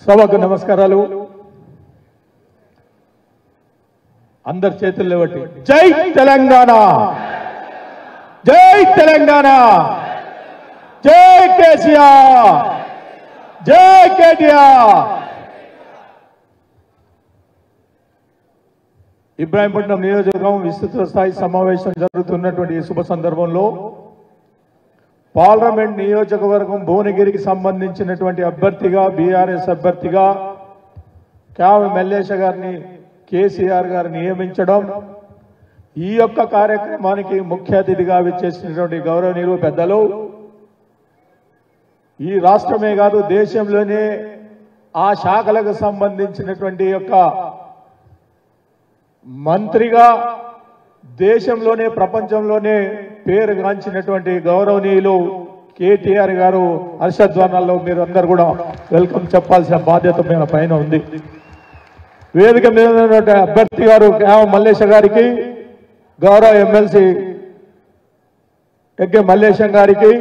సభకు నమస్కారాలు. అందరి చేతులు లేవట్టి జై తెలంగాణ, జై తెలంగాణ, జై కేసీఆర్, జై కేటీఆర్. ఇబ్రాహీంపట్నం నియోజకవర్గం విస్తృత స్థాయి సమావేశం జరుగుతున్నటువంటి ఈ శుభ సందర్భంలో పార్లమెంట్ నియోజకవర్గం భువనగిరికి సంబంధించినటువంటి అభ్యర్థిగా బీఆర్ఎస్ అభ్యర్థిగా క్యావ్ మల్లేశ గారిని కేసీఆర్ గారు నియమించడం, ఈ యొక్క కార్యక్రమానికి ముఖ్య అతిథిగా విచ్చేసినటువంటి గౌరవనీయులు పెద్దలు, ఈ రాష్ట్రమే కాదు దేశంలోనే ఆ శాఖలకు సంబంధించినటువంటి యొక్క మంత్రిగా దేశంలోనే ప్రపంచంలోనే పేరుగాంచినటువంటి గౌరవనీయులు కేటీఆర్ గారు హర్షధ్వానాల్లో మీరు అందరు కూడా వెల్కమ్ చెప్పాల్సిన బాధ్యత మన పైన ఉంది. వేదిక మీద ఉన్నటువంటి అభ్యర్థి గారు క్యావ్ మల్లేశ గారికి, గౌరవ ఎమ్మెల్సీ ఎగ్గే మల్లేశం గారికి,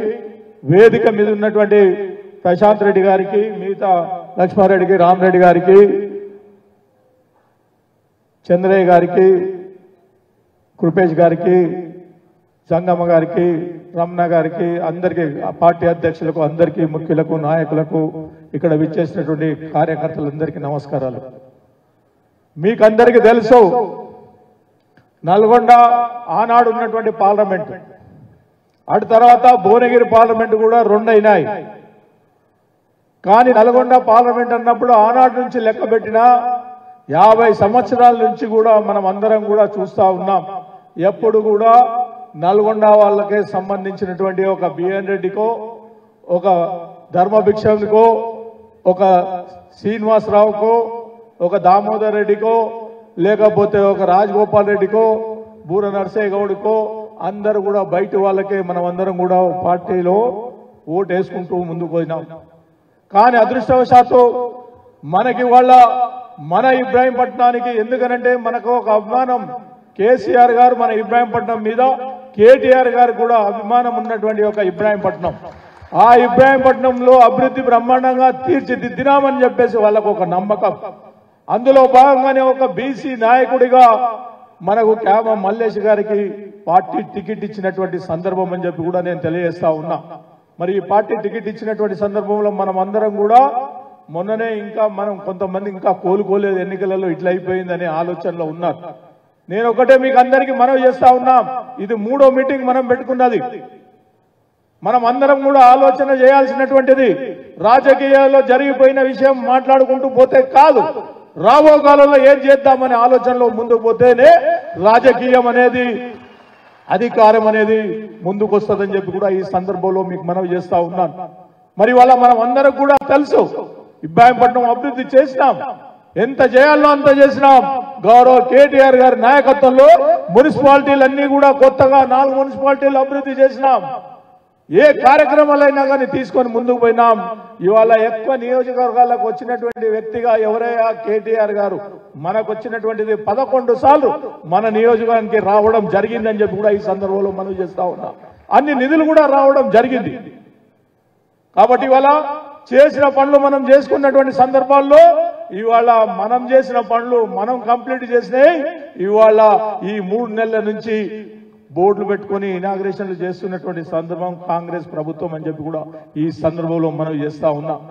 వేదిక మీద ఉన్నటువంటి ప్రశాంత్ రెడ్డి గారికి, మిగతా లక్ష్మారెడ్డికి, రామరెడ్డి గారికి, చంద్రయ్య గారికి, కృపేష్ గారికి, సంగమ్మ గారికి, రమణ గారికి, అందరికీ పార్టీ అధ్యక్షులకు, అందరికీ ముఖ్యులకు, నాయకులకు, ఇక్కడ విచ్చేసినటువంటి కార్యకర్తలందరికీ నమస్కారాలు. మీకందరికీ తెలుసు నల్గొండ ఆనాడు ఉన్నటువంటి పార్లమెంట్, అటు తర్వాత భువనగిరి పార్లమెంట్ కూడా రెండు అయినాయి. కానీ నల్గొండ పార్లమెంట్ అన్నప్పుడు ఆనాడు నుంచి లెక్క పెట్టినా 50 సంవత్సరాల నుంచి కూడా మనం అందరం కూడా చూస్తా ఉన్నాం. ఎప్పుడు కూడా నల్గొండ వాళ్ళకే సంబంధించినటువంటి ఒక బిఎన్ రెడ్డికో, ఒక ధర్మభిక్షకో, ఒక శ్రీనివాసరావుకో, ఒక దామోదర్ రెడ్డికో, లేకపోతే ఒక రాజగోపాల్ రెడ్డికో, బూర నర్సయ్య గౌడ్కో, అందరూ కూడా బయట వాళ్ళకే మనం అందరం కూడా పార్టీలో ఓటు వేసుకుంటూ ముందుకు పోయినాం. కానీ అదృష్టవశాత్తు మనకి వాళ్ళ మన ఇబ్రాహీంపట్నానికి, ఎందుకనంటే మనకు ఒక అభిమానం కేసీఆర్ గారు మన ఇబ్రాహీంపట్నం మీద, కేటీఆర్ గారు కూడా అభిమానం ఉన్నటువంటి ఒక ఇబ్రాహీంపట్నం. ఆ ఇబ్రాహీంపట్నంలో అభివృద్ధి బ్రహ్మాండంగా తీర్చిదిద్దినామని చెప్పేసి వాళ్ళకు ఒక నమ్మకం. అందులో భాగంగానే ఒక బీసీ నాయకుడిగా మనకు క్యావ మల్లేశ్ గారికి పార్టీ టికెట్ ఇచ్చినటువంటి సందర్భం అని చెప్పి కూడా నేను తెలియజేస్తా ఉన్నా. మరి ఈ పార్టీ టికెట్ ఇచ్చినటువంటి సందర్భంలో మనం అందరం కూడా మొన్ననే ఇంకా మనం కొంతమంది ఇంకా కోలుకోలేదు, ఎన్నికలలో ఇట్లా అయిపోయిందనే ఆలోచనలో ఉన్నారు. నేను ఒకటే మీకు అందరికీ మనవి చేస్తా ఉన్నాం, ఇది 3వ మీటింగ్ మనం పెట్టుకున్నది. మనం అందరం కూడా ఆలోచన చేయాల్సినటువంటిది రాజకీయాల్లో జరిగిపోయిన విషయం మాట్లాడుకుంటూ పోతే కాదు, రాబో కాలంలో ఏం చేద్దామనే ఆలోచనలో ముందుకు పోతేనే రాజకీయం అనేది, అధికారం అనేది ముందుకు వస్తుందని చెప్పి కూడా ఈ సందర్భంలో మీకు మనవి చేస్తా ఉన్నాను. మరి వాళ్ళ మనం అందరం కూడా తెలుసు, ఇబ్రాహీంపట్నం అభివృద్ధి చేసినాం, ఎంత చేయాలో అంత చేసినాం. గౌరవ కేటీఆర్ గారి నాయకత్వంలో మున్సిపాలిటీలన్నీ కూడా కొత్తగా 4 మున్సిపాలిటీలు అభివృద్ధి చేసినాం. ఏ కార్యక్రమాలైనా కానీ తీసుకొని ముందుకు పోయినాం. ఇవాళ ఎక్కువ నియోజకవర్గాలకు వచ్చినటువంటి వ్యక్తిగా ఎవరైనా కేటీఆర్ గారు, మనకు వచ్చినటువంటిది 11 సార్లు మన నియోజకవర్గానికి రావడం జరిగిందని చెప్పి కూడా ఈ సందర్భంలో మనం చేస్తా ఉన్నాం. అన్ని నిధులు కూడా రావడం జరిగింది. కాబట్టి ఇవాళ చేసిన పనులు మనం చేసుకున్నటువంటి సందర్భాల్లో ఇవాళ మనం చేసిన పనులు మనం కంప్లీట్ చేసినాయి. ఇవాళ ఈ 3 నెలల నుంచి బోర్డులు పెట్టుకుని ఇనాగ్రేషన్లు చేస్తున్నటువంటి సందర్భం కాంగ్రెస్ ప్రభుత్వం అని చెప్పి కూడా ఈ సందర్భంలో మనం చేస్తా ఉన్నాం.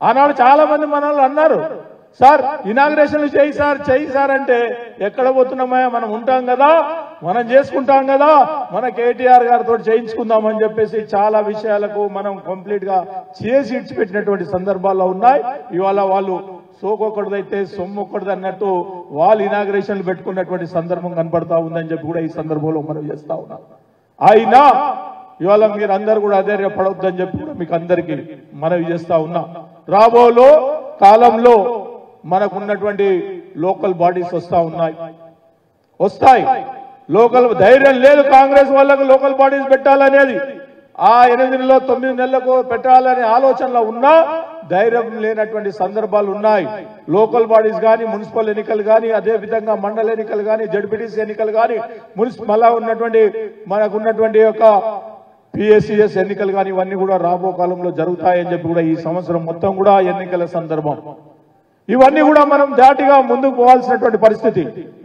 ఆనాడు చాలా మంది మనల్ని అన్నారు, సార్ ఇనాగ్రేషన్లు చేయి సార్ అంటే, ఎక్కడ పోతున్నామా, మనం ఉంటాం కదా, మనం చేసుకుంటాం కదా, మన కేటీఆర్ గారితో చేయించుకుందామని చెప్పేసి చాలా విషయాలకు మనం కంప్లీట్ గా చేసి ఇచ్చిపెట్టినటువంటి సందర్భాల్లో ఉన్నాయి. ఇవాళ వాళ్ళు సోకొకటిదైతే సొమ్మొక్కడిది అన్నట్టు వాళ్ళు ఇనాగ్రేషన్లు పెట్టుకున్నటువంటి సందర్భం కనపడతా ఉందని చెప్పి కూడా ఈ సందర్భంలో మనం చేస్తా ఉన్నాం. అయినా ఇవాళ మీరు అందరూ కూడా అధైర్యపడవద్దని చెప్పి కూడా మీకు అందరికీ మనవి చేస్తా ఉన్నా. రాబోలో కాలంలో మనకున్నటువంటి లోకల్ బాడీస్ వస్తాయి. లోకల్ ధైర్యం లేదు కాంగ్రెస్ వాళ్ళకు లోకల్ బాడీస్ పెట్టాలనేది. ఆ 8 నెలల్లో 9 నెలలకు పెట్టాలనే ఆలోచనలో ఉన్నా ధైర్యం లేనటువంటి సందర్భాలు ఉన్నాయి. లోకల్ బాడీస్ కానీ, మున్సిపల్ ఎన్నికలు కానీ, అదే విధంగా మండల ఎన్నికలు కానీ, జడ్పీటీసీ ఎన్నికలు కానీ, మళ్ళా ఉన్నటువంటి మనకున్నటువంటి యొక్క పిఎస్సిఎస్ ఎన్నికలు కానీ ఇవన్నీ కూడా రాబో కాలంలో జరుగుతాయని చెప్పి కూడా ఈ సంవత్సరం మొత్తం కూడా ఎన్నికల సందర్భం ఇవన్నీ కూడా మనం దాటిగా ముందుకు పోవాల్సినటువంటి పరిస్థితి.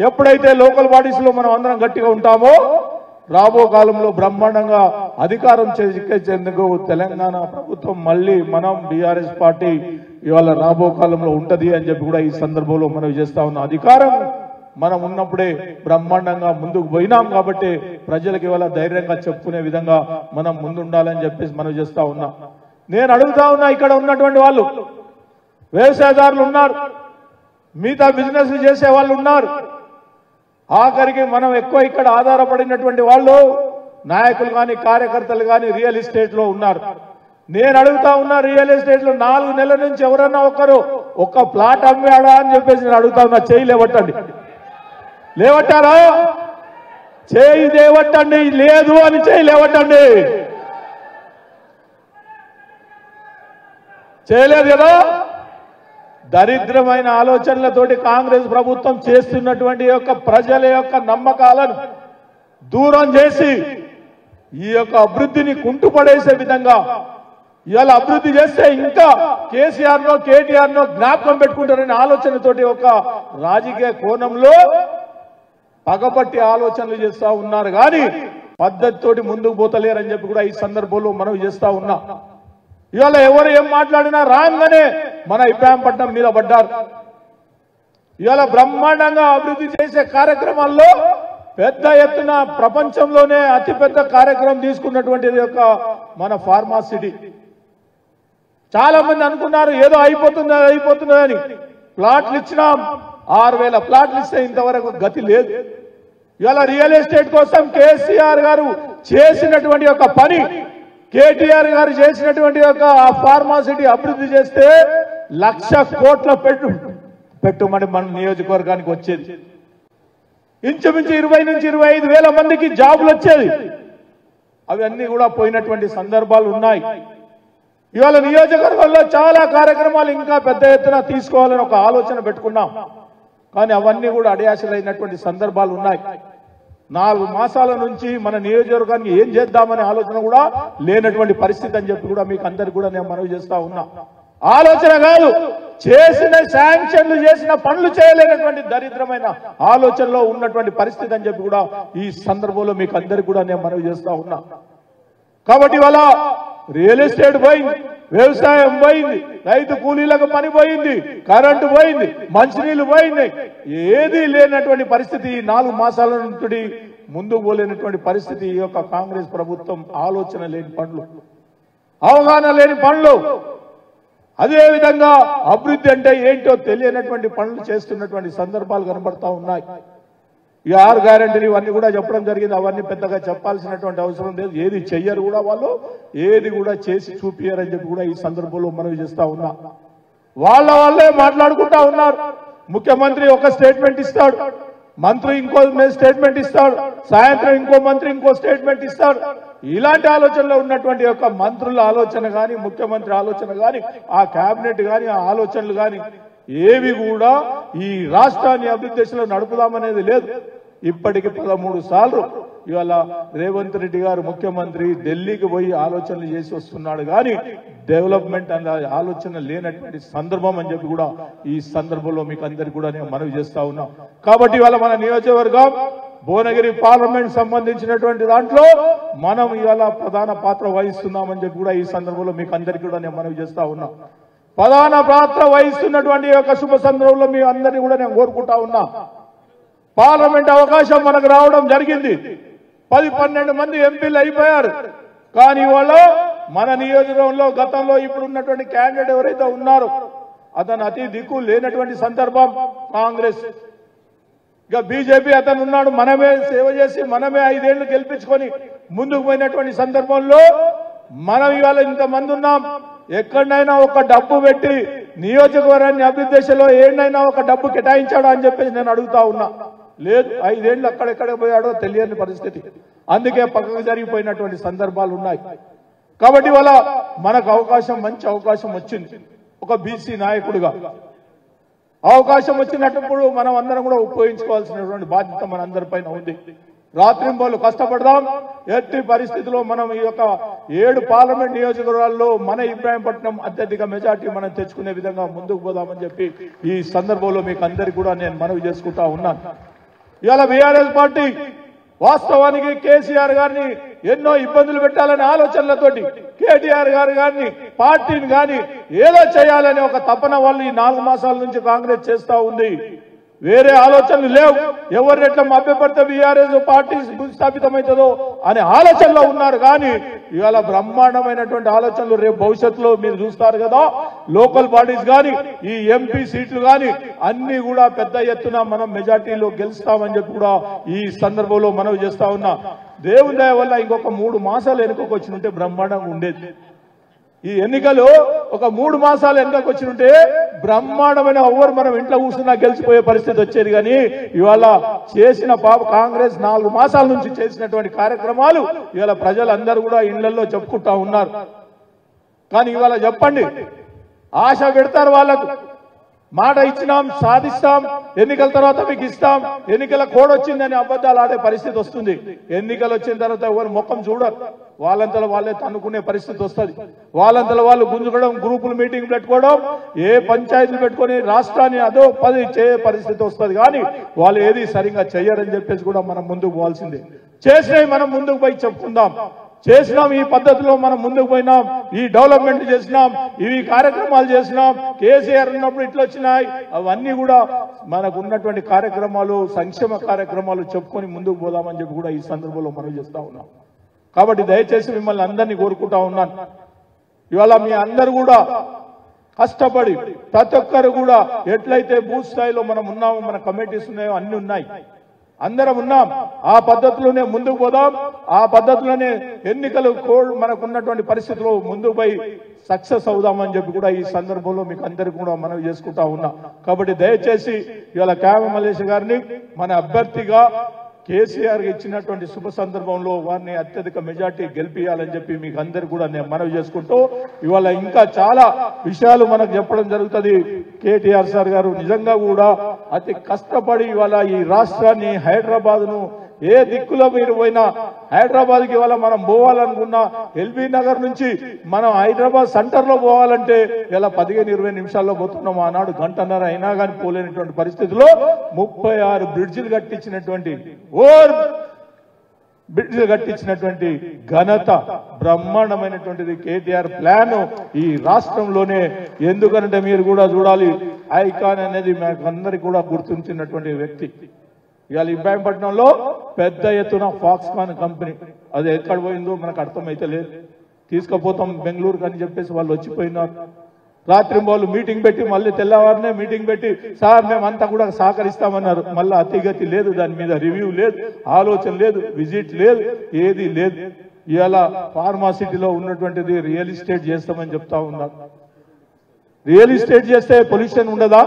ఎప్పుడైతే లోకల్ బాడీస్ లో మనం అందరం గట్టిగా ఉంటామో రాబో కాలంలో బ్రహ్మాండంగా అధికారం చేసేందుకు తెలంగాణ ప్రభుత్వం మళ్ళీ మనం బీఆర్ఎస్ పార్టీ ఇవాళ రాబో కాలంలో ఉంటది అని చెప్పి కూడా ఈ సందర్భంలో మనం చేస్తా ఉన్న అధికారం మనం ఉన్నప్పుడే బ్రహ్మాండంగా ముందుకు పోయినాం కాబట్టి ప్రజలకు ఇవాళ ధైర్యంగా చెప్పుకునే విధంగా మనం ముందుండాలని చెప్పేసి మనం చేస్తా ఉన్నాం. నేను అడుగుతా ఉన్నా, ఇక్కడ ఉన్నటువంటి వాళ్ళు వ్యవసాయదారులు ఉన్నారు, మిగతా బిజినెస్ చేసే వాళ్ళు ఉన్నారు, ఆఖరికి మనం ఎక్కువ ఇక్కడ ఆధారపడినటువంటి వాళ్ళు నాయకులు కానీ కార్యకర్తలు కానీ రియల్ ఎస్టేట్ లో ఉన్నారు. నేను అడుగుతా ఉన్నా, రియల్ ఎస్టేట్ లో 4 నెలల నుంచి ఎవరన్నా ఒకరు ఒక్క ప్లాట్ అమ్మాడా అని చెప్పేసి నేను అడుగుతా ఉన్నా. చేయి లేవట్టండి. లేవట్టారా? చేయి లేవట్టండి. లేదు అని చేయి లేవట్టండి. చేయలేదు కదా. దరిద్రమైన ఆలోచనలతోటి కాంగ్రెస్ ప్రభుత్వం చేస్తున్నటువంటి యొక్క ప్రజల యొక్క నమ్మకాలను దూరం చేసి ఈ యొక్క అభివృద్ధిని కుంటుపడేసే విధంగా ఇవాళ అభివృద్ధి చేస్తే ఇంకా కేసీఆర్ నో కేటీఆర్ నో జ్ఞాపకం పెట్టుకుంటారనే ఆలోచనతోటి ఒక రాజకీయ కోణంలో పగపట్టి ఆలోచనలు చేస్తా ఉన్నారు కానీ పద్ధతితోటి ముందుకు పోతలేరని చెప్పి కూడా ఈ సందర్భంలో మనం చేస్తా ఉన్నాం. ఇవాళ ఎవరు ఏం మాట్లాడినా రాగానే మన ఇబ్రాహీంపట్నం మీద పడ్డారు. ఇవాళ బ్రహ్మాండంగా అభివృద్ధి చేసే కార్యక్రమాల్లో పెద్ద ఎత్తున ప్రపంచంలోనే అతిపెద్ద కార్యక్రమం తీసుకున్నటువంటిది యొక్క మన ఫార్మా సిటీ. చాలా మంది అనుకున్నారు ఏదో అయిపోతుందని. ప్లాట్లు ఇచ్చినాం, 6000 ప్లాట్లు ఇస్తే ఇంతవరకు గతి లేదు. ఇవాళ రియల్ ఎస్టేట్ కోసం కేసీఆర్ గారు చేసినటువంటి ఒక పని, కేటీఆర్ గారు చేసినటువంటి ఒక ఫార్మా సిటీ అభివృద్ధి చేస్తే 1,00,000 కోట్ల పెట్టుబడి మన నియోజకవర్గానికి వచ్చేది. ఇంచుమించు 20 నుంచి 25 వేల మందికి జాబులు వచ్చేది. అవన్నీ కూడా పోయినటువంటి సందర్భాలు ఉన్నాయి. ఇవాళ నియోజకవర్గంలో చాలా కార్యక్రమాలు ఇంకా పెద్ద ఎత్తున తీసుకోవాలని ఒక ఆలోచన పెట్టుకున్నాం. కానీ అవన్నీ కూడా అడియాసలైనటువంటి సందర్భాలు ఉన్నాయి. 4 మాసాల నుంచి మన నియోజకవర్గాన్ని ఏం చేద్దామనే ఆలోచన కూడా లేనటువంటి పరిస్థితి అని చెప్పి కూడా మీకు అందరికి కూడా నేను మనవి చేస్తా ఉన్నా. ఆలోచన కాదు, చేసిన శాంక్షన్లు చేసిన పనులు చేయలేనటువంటి దరిద్రమైన ఆలోచనలో ఉన్నటువంటి పరిస్థితి అని చెప్పి కూడా ఈ సందర్భంలో మీకు అందరికి కూడా నేను మనవి చేస్తా ఉన్నా. కాబట్టి ఇవాళ రియల్ ఎస్టేట్ పోయింది, వ్యవసాయం పోయింది, రైతు కూలీలకు పని పోయింది, కరెంటు పోయింది, మంచినీళ్లు పోయింది. ఏదీ లేనటువంటి పరిస్థితి 4 మాసాల నుండి ముందుకు పోలేనటువంటి పరిస్థితి ఈ యొక్క కాంగ్రెస్ ప్రభుత్వం ఆలోచన లేని పనులు, అవగాహన లేని పనులు, అదేవిధంగా అభివృద్ధి అంటే ఏంటో తెలియనటువంటి పనులు చేస్తున్నటువంటి సందర్భాలు కనబడతా ఉన్నాయి. ఈ 6 గ్యారెంటీలు ఇవన్నీ కూడా చెప్పడం జరిగింది. అవన్నీ పెద్దగా చెప్పాల్సినటువంటి అవసరం లేదు. ఏది చెయ్యరు కూడా వాళ్ళు, ఏది కూడా చేసి చూపియరని చెప్పి కూడా ఈ సందర్భంలో మనవి చేస్తా ఉన్నా. వాళ్ళే మాట్లాడుకుంటా ఉన్నారు. ముఖ్యమంత్రి ఒక స్టేట్మెంట్ ఇస్తాడు, మంత్రి ఇంకో స్టేట్మెంట్ ఇస్తాడు, సాయంత్రం ఇంకో మంత్రి ఇంకో స్టేట్మెంట్ ఇస్తాడు. ఇలాంటి ఆలోచనలో ఉన్నటువంటి యొక్క మంత్రుల ఆలోచన కానీ, ముఖ్యమంత్రి ఆలోచన కానీ, ఆ కేబినెట్ కానీ, ఆ ఆలోచనలు కానీ ఏవి కూడా ఈ రాష్ట్రాన్ని అభివృద్ధి దిశలో నడుపుదామనేది లేదు. ఇప్పటికి 13 సార్లు ఇవాళ రేవంత్ రెడ్డి గారు ముఖ్యమంత్రి ఢిల్లీకి పోయి ఆలోచనలు చేసి వస్తున్నాడు కానీ డెవలప్మెంట్ అనే ఆలోచన లేనటువంటి సందర్భం అని చెప్పి కూడా ఈ సందర్భంలో మీకు అందరికీ కూడా నేను మనవి చేస్తా ఉన్నా. కాబట్టి ఇవాళ మన నియోజకవర్గం భువనగిరి పార్లమెంట్ సంబంధించినటువంటి దాంట్లో మనం ఇవాళ ప్రధాన పాత్ర వహిస్తున్నామని చెప్పి కూడా ఈ సందర్భంలో మీకు అందరికీ కూడా నేను మనవి చేస్తా ఉన్నా. ప్రధాన పాత్ర వహిస్తున్నటువంటి యొక్క శుభ సందర్భంలో మీ అందరినీ కూడా నేను కోరుకుంటా ఉన్నా. పార్లమెంట్ అవకాశం మనకు రావడం జరిగింది. 10-12 మంది ఎంపీలు అయిపోయారు. కానీ వాళ్ళు మన నియోజకవర్గంలో గతంలో ఇప్పుడు ఉన్నటువంటి క్యాండిడేట్ ఎవరైతే ఉన్నారో అతను అతి దిక్కు లేనటువంటి సందర్భం కాంగ్రెస్. ఇక బీజేపీ అతను ఉన్నాడు, మనమే సేవ చేసి మనమే 5 ఏళ్లు గెలిపించుకొని ముందుకు పోయినటువంటి సందర్భంలో మనం ఇవాళ ఇంతమంది ఉన్నాం. ఎక్కడైనా ఒక డబ్బు పెట్టి నియోజకవర్గాన్ని అభివృద్ధి దిశలో ఏడైనా ఒక డబ్బు కేటాయించాడా అని చెప్పేసి నేను అడుగుతా ఉన్నా. లేదు, 5 ఏళ్లు అక్కడెక్కడ పోయాడో తెలియని పరిస్థితి. అందుకే పక్కకు జరిగిపోయినటువంటి సందర్భాలు ఉన్నాయి. కాబట్టి ఇవాళ మనకు అవకాశం, మంచి అవకాశం వచ్చింది. ఒక బీసీ నాయకుడిగా అవకాశం వచ్చినప్పుడు మనం అందరం కూడా ఉపయోగించుకోవాల్సినటువంటి బాధ్యత మనందరిపైన ఉంది. రాత్రింబోలు కష్టపడదాం. ఎట్టి పరిస్థితిలో మనం ఈ యొక్క 7 పార్లమెంట్ నియోజకవర్గాల్లో మన ఇబ్రాహీంపట్నం అత్యధిక మెజార్టీ మనం తెచ్చుకునే విధంగా ముందుకు పోదామని చెప్పి ఈ సందర్భంలో మీకు అందరికీ కూడా నేను మనవి చేసుకుంటా ఉన్నాను. ఇవాళ బీఆర్ఎస్ పార్టీ వాస్తవానికి కేసీఆర్ గారిని ఎన్నో ఇబ్బందులు పెట్టాలనే ఆలోచనలతోటి కేటీఆర్ గారిని పార్టీని కానీ ఏదో చేయాలనే ఒక తపన వాళ్ళు ఈ 4 మాసాల నుంచి కాంగ్రెస్ చేస్తా ఉంది. వేరే ఆలోచనలు లేవు. ఎవరిని ఎట్లా మభ్యపడితే బీఆర్ఎస్ పార్టీ స్థాపితమవుతుందో అనే ఆలోచనలో ఉన్నారు. కానీ ఇవాళ బ్రహ్మాండమైనటువంటి ఆలోచనలు రేపు భవిష్యత్తులో మీరు చూస్తారు కదా. లోకల్ బాడీస్ కానీ ఈ ఎంపీ సీట్లు కానీ అన్ని కూడా పెద్ద ఎత్తున మనం మెజార్టీలో గెలుస్తామని చెప్పి కూడా ఈ సందర్భంలో మనవి చేస్తా ఉన్నా. దేవుని దయ వల్ల ఇంకొక 3 మాసాలు వెనుకకు వచ్చినుంటే బ్రహ్మాండంగా ఉండేది. ఈ ఎన్నికలు ఒక 3 మాసాలు వెనుకకు వచ్చినుంటే బ్రహ్మాండమైన ఓవర్ మనం ఇంట్లో కూర్చున్నా గెలిచిపోయే పరిస్థితి వచ్చేది. కానీ ఇవాళ చేసిన కాంగ్రెస్ 4 మాసాల నుంచి చేసినటువంటి కార్యక్రమాలు ఇవాళ ప్రజలందరూ కూడా ఇళ్లలో చెప్పుకుంటా ఉన్నారు. కానీ ఇవాళ చెప్పండి, ఆశ పెడతారు వాళ్ళకు, మాట ఇచ్చినాం సాధిస్తాం, ఎన్నికల తర్వాత మీకు ఇస్తాం, ఎన్నికల కోడ్ వచ్చిందని అబద్ధాలు ఆడే పరిస్థితి వస్తుంది. ఎన్నికలు వచ్చిన తర్వాత ఎవరు ముఖం చూడరు, వాళ్ళంతలో వాళ్ళే తన్నుకునే పరిస్థితి వస్తుంది. వాళ్ళంతలో వాళ్ళు గుంజుకోవడం, గ్రూపులు మీటింగ్ పెట్టుకోవడం, ఏ పంచాయతీలు పెట్టుకుని రాష్ట్రాన్ని అదో 10 చేయే పరిస్థితి వస్తుంది. కానీ వాళ్ళు ఏది సరిగ్గా చెయ్యరని చెప్పేసి కూడా మనం ముందుకు పోవాల్సిందే. చేసినవి మనం ముందుకు పోయి చెప్పుకుందాం. చేసినాం, ఈ పద్ధతిలో మనం ముందుకు పోయినాం, ఈ డెవలప్మెంట్ చేసినాం, ఇవి కార్యక్రమాలు చేసినాం, కేసీఆర్ ఉన్నప్పుడు ఇట్లా వచ్చినాయి, అవన్నీ కూడా మనకు ఉన్నటువంటి కార్యక్రమాలు, సంక్షేమ కార్యక్రమాలు చెప్పుకొని ముందుకు పోదామని చెప్పి కూడా ఈ సందర్భంలో మనం చేస్తా ఉన్నాం. కాబట్టి దయచేసి మిమ్మల్ని అందరినీ కోరుకుంటా ఉన్నాను. ఇవాళ మీ అందరు కూడా కష్టపడి ప్రతి ఒక్కరు కూడా ఎట్లయితే బూత్ స్థాయిలో మనం ఉన్నామో, మన కమిటీస్ ఉన్నాయో అన్ని ఉన్నాయి, అందరం ఉన్నాం. ఆ పద్ధతిలోనే ముందుకు పోదాం. ఆ పద్ధతిలోనే ఎన్నికలు మనకున్నటువంటి పరిస్థితుల్లో ముందుకు పోయి సక్సెస్ అవుదామని చెప్పి కూడా ఈ సందర్భంలో మీకు అందరికీ కూడా మనవి చేసుకుంటా ఉన్నా. కాబట్టి దయచేసి ఇవాళ కావ్య మల్లేష్ గారిని మన అభ్యర్థిగా కేసీఆర్ ఇచ్చినటువంటి శుభ సందర్భంలో వారిని అత్యధిక మెజార్టీ గెలిపియాలని చెప్పి మీకు అందరు కూడా నేను మనవి చేసుకుంటూ ఇవాళ ఇంకా చాలా విషయాలు మనకు చెప్పడం జరుగుతుంది. కేటీఆర్ సార్ గారు నిజంగా కూడా అతి కష్టపడి ఇవాళ ఈ రాష్ట్రాన్ని, హైదరాబాద్ ను ఏ దిక్కులో మీరు పోయినా, హైదరాబాద్ కి ఇవాళ మనం పోవాలనుకున్నా ఎల్బీ నగర్ నుంచి మనం హైదరాబాద్ సెంటర్ లో పోవాలంటే ఇలా 15-20 నిమిషాల్లో పోతున్నాం. ఆనాడు 1.5 గంట అయినా కానీ పోలేనటువంటి పరిస్థితిలో 36 బ్రిడ్జిలు కట్టించినటువంటి బ్రిడ్జిలు కట్టించినటువంటి ఘనత బ్రహ్మాండమైనటువంటిది కేటీఆర్ ప్లాన్ ఈ రాష్ట్రంలోనే. ఎందుకంటే మీరు కూడా చూడాలి, ఐకాన్ అనేది మనకు అందరికీ కూడా గుర్తించినటువంటి వ్యక్తి. ఇవాళ ఇబ్రాహీంపట్నంలో పెద్ద ఎత్తున ఫాక్స్కాన్ కంపెనీ అది ఎక్కడ పోయిందో మనకు అర్థమైతే లేదు. తీసుకుపోతాం బెంగళూరుకు అని చెప్పేసి వాళ్ళు వచ్చిపోయినారు. రాత్రి వాళ్ళు మీటింగ్ పెట్టి మళ్ళీ తెల్లవారినే మీటింగ్ పెట్టి సార్ మేమంతా కూడా సహకరిస్తామన్నారు. మళ్ళీ అతిగతి లేదు, దాని మీద రివ్యూ లేదు, ఆలోచన లేదు, విజిట్ లేదు, ఏది లేదు. ఇవాళ ఫార్మాసిటీలో ఉన్నటువంటిది రియల్ ఎస్టేట్ చేస్తామని చెప్తా ఉన్నారు. రియల్ ఎస్టేట్ చేస్తే పొల్యూషన్ ఉండదా?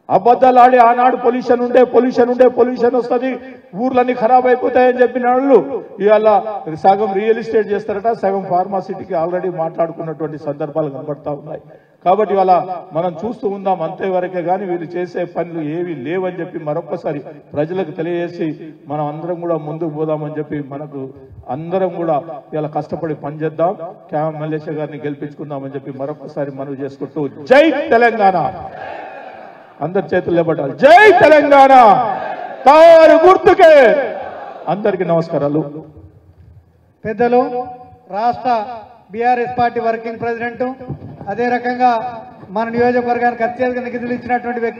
అబద్ధాలు ఆడి ఆనాడు పొల్యూషన్ వస్తుంది, ఊర్లన్నీ ఖరాబ్ అయిపోతాయని చెప్పిన వాళ్ళు ఇవాళ సగం రియల్ ఎస్టేట్ చేస్తారట, సగం ఫార్మాసిటీకి ఆల్రెడీ మాట్లాడుకున్నటువంటి సందర్భాలు కనబడతా ఉన్నాయి. కాబట్టి ఇవాళ మనం చూస్తూ ఉందాం, అంతేవరకే కానీ వీళ్ళు చేసే పనులు ఏవి లేవని చెప్పి మరొకసారి ప్రజలకు తెలియజేసి మనం అందరం కూడా ముందుకు పోదామని చెప్పి మనకు అందరం కూడా ఇలా కష్టపడి పనిచేద్దాం, కావ్య మల్లేష్ గారిని గెలిపించుకుందామని చెప్పి మరొకసారి మనవి చేసుకుంటూ జై తెలంగాణ అందరి చేతులు లేబట్టాలి. జై తెలంగాణ, కారు గుర్తుకే. అందరికీ నమస్కారాలు. పెద్దలు, రాష్ట్ర బీఆర్ఎస్ పార్టీ వర్కింగ్ ప్రెసిడెంట్, అదే రకంగా మన నియోజకవర్గానికి అత్యధిక నిధులు ఇచ్చినటువంటి వ్యక్తి